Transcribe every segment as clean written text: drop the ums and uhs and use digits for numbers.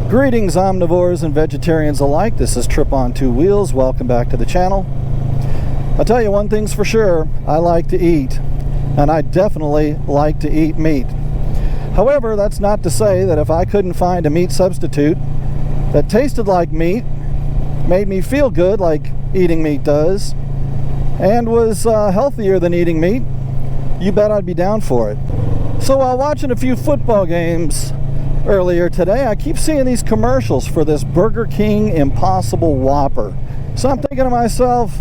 Greetings omnivores and vegetarians alike, this is Tripp On Two Wheels. Welcome back to the channel. I'll tell you one thing's for sure, I like to eat, and I definitely like to eat meat. However, that's not to say that if I couldn't find a meat substitute that tasted like meat, made me feel good like eating meat does, and was healthier than eating meat, you bet I'd be down for it. So while watching a few football games earlier today, I keep seeing these commercials for this Burger King Impossible Whopper. So I'm thinking to myself,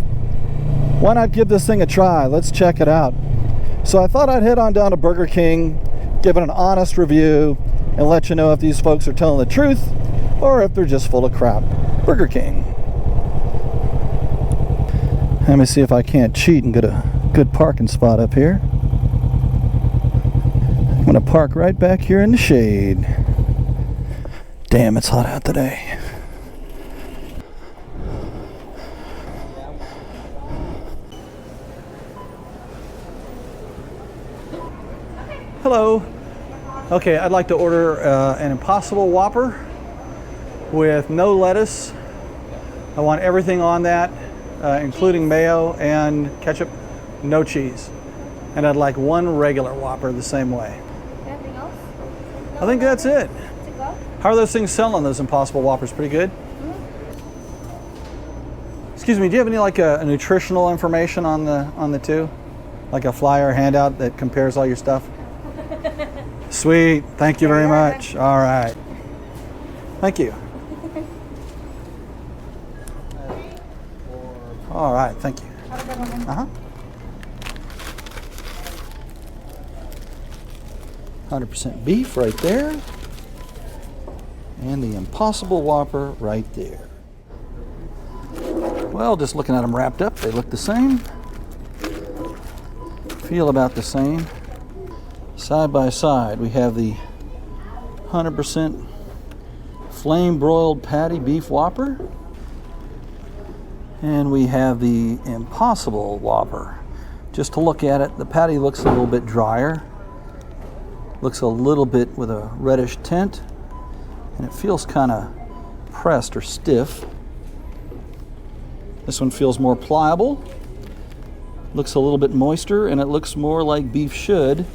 why not give this thing a try? Let's check it out. So I thought I'd head on down to Burger King, give it an honest review, and let you know if these folks are telling the truth or if they're just full of crap. Burger King. Let me see if I can't cheat and get a good parking spot up here. I'm going to park right back here in the shade. Damn, it's hot out today. Hello. Okay, I'd like to order an Impossible Whopper with no lettuce. I want everything on that, including mayo and ketchup, no cheese. And I'd like one regular Whopper the same way. Anything else? I think that's it. To go? How are those things selling, those Impossible Whoppers? Pretty good? Excuse me, do you have any like a nutritional information on the two? Like a flyer handout that compares all your stuff? Sweet, thank you very much. All right. Thank you. All right, thank you. Have a good one. Uh-huh. 100% beef right there. And the Impossible Whopper right there. Well, just looking at them wrapped up, they look the same. Feel about the same. Side by side, we have the 100% flame broiled patty beef Whopper. And we have the Impossible Whopper. Just to look at it, the patty looks a little bit drier. Looks a little bit with a reddish tint. And it feels kind of pressed or stiff. This one feels more pliable. Looks a little bit moister, and it looks more like beef should,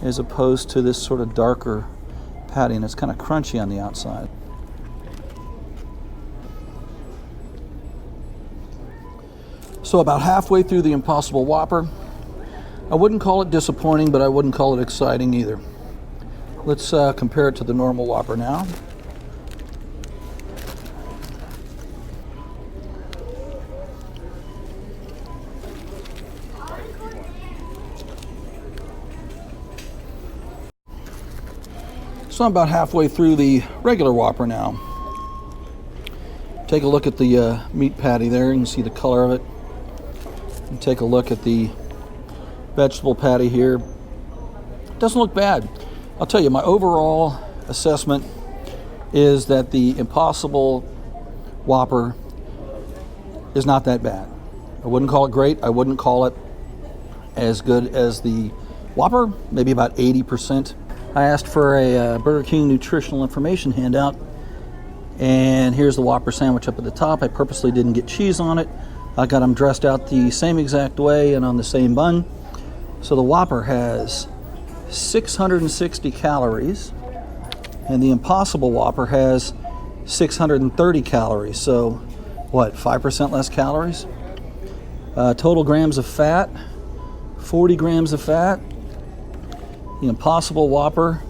as opposed to this sort of darker patty, and it's kind of crunchy on the outside. So about halfway through the Impossible Whopper, I wouldn't call it disappointing, but I wouldn't call it exciting either. Let's compare it to the normal Whopper now. So I'm about halfway through the regular Whopper now. Take a look at the meat patty there. You can see the color of it. And take a look at the vegetable patty here. Doesn't look bad. I'll tell you, my overall assessment is that the Impossible Whopper is not that bad. I wouldn't call it great. I wouldn't call it as good as the Whopper, maybe about 80%. I asked for a Burger King nutritional information handout, and here's the Whopper sandwich up at the top. I purposely didn't get cheese on it. I got them dressed out the same exact way and on the same bun. So the Whopper has 660 calories, and the Impossible Whopper has 630 calories. So what, 5% less calories? Total grams of fat, 40 grams of fat. The Impossible Whopper,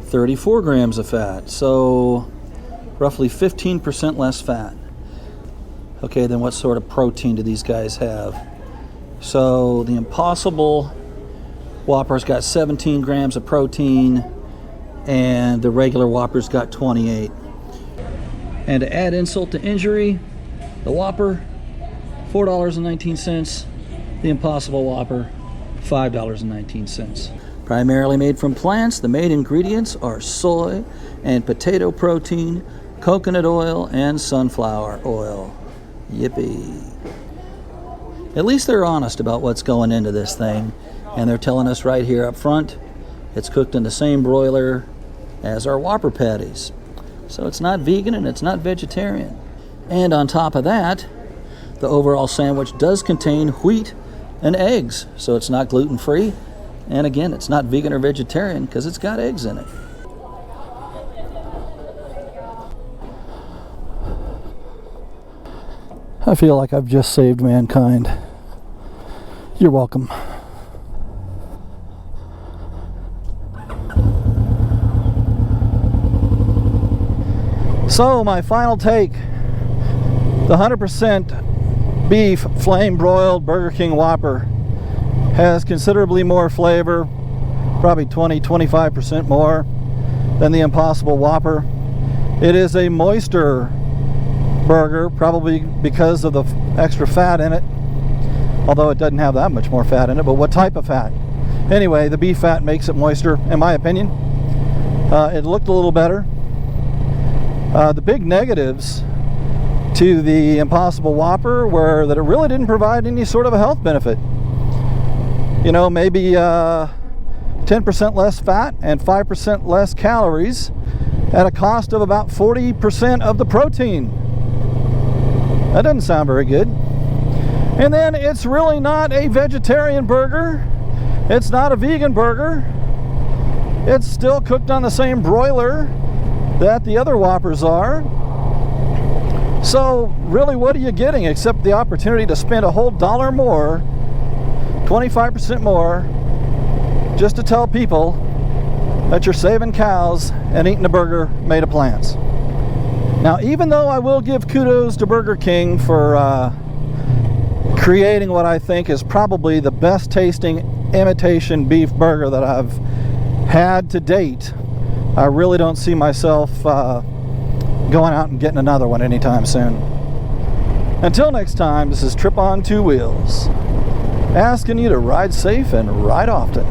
34 grams of fat, so roughly 15% less fat. Okay, then what sort of protein do these guys have? So the Impossible Whopper's got 17 grams of protein, and the regular Whopper's got 28. And to add insult to injury, the Whopper, $4.19. The Impossible Whopper, $5.19. Primarily made from plants, the main ingredients are soy and potato protein, coconut oil, and sunflower oil. Yippee. At least they're honest about what's going into this thing, and they're telling us right here up front, it's cooked in the same broiler as our Whopper patties. So it's not vegan and it's not vegetarian. And on top of that, the overall sandwich does contain wheat and eggs. So it's not gluten-free. And again, it's not vegan or vegetarian because it's got eggs in it. I feel like I've just saved mankind. You're welcome. So my final take, the 100% beef flame broiled Burger King Whopper has considerably more flavor, probably 20-25% more than the Impossible Whopper. It is a moister burger, probably because of the extra fat in it, although it doesn't have that much more fat in it. But what type of fat? Anyway, the beef fat makes it moister, in my opinion. It looked a little better. The big negatives to the Impossible Whopper were that it really didn't provide any sort of a health benefit. You know, maybe 10% less fat and 5% less calories at a cost of about 40% of the protein. That doesn't sound very good. And then it's really not a vegetarian burger. It's not a vegan burger. It's still cooked on the same broiler that the other Whoppers are. So really, what are you getting except the opportunity to spend a whole $1 more, 25% more, just to tell people that you're saving cows and eating a burger made of plants. Now, even though I will give kudos to Burger King for creating what I think is probably the best tasting imitation beef burger that I've had to date, I really don't see myself going out and getting another one anytime soon. Until next time, this is Tripp On Two Wheels, asking you to ride safe and ride often.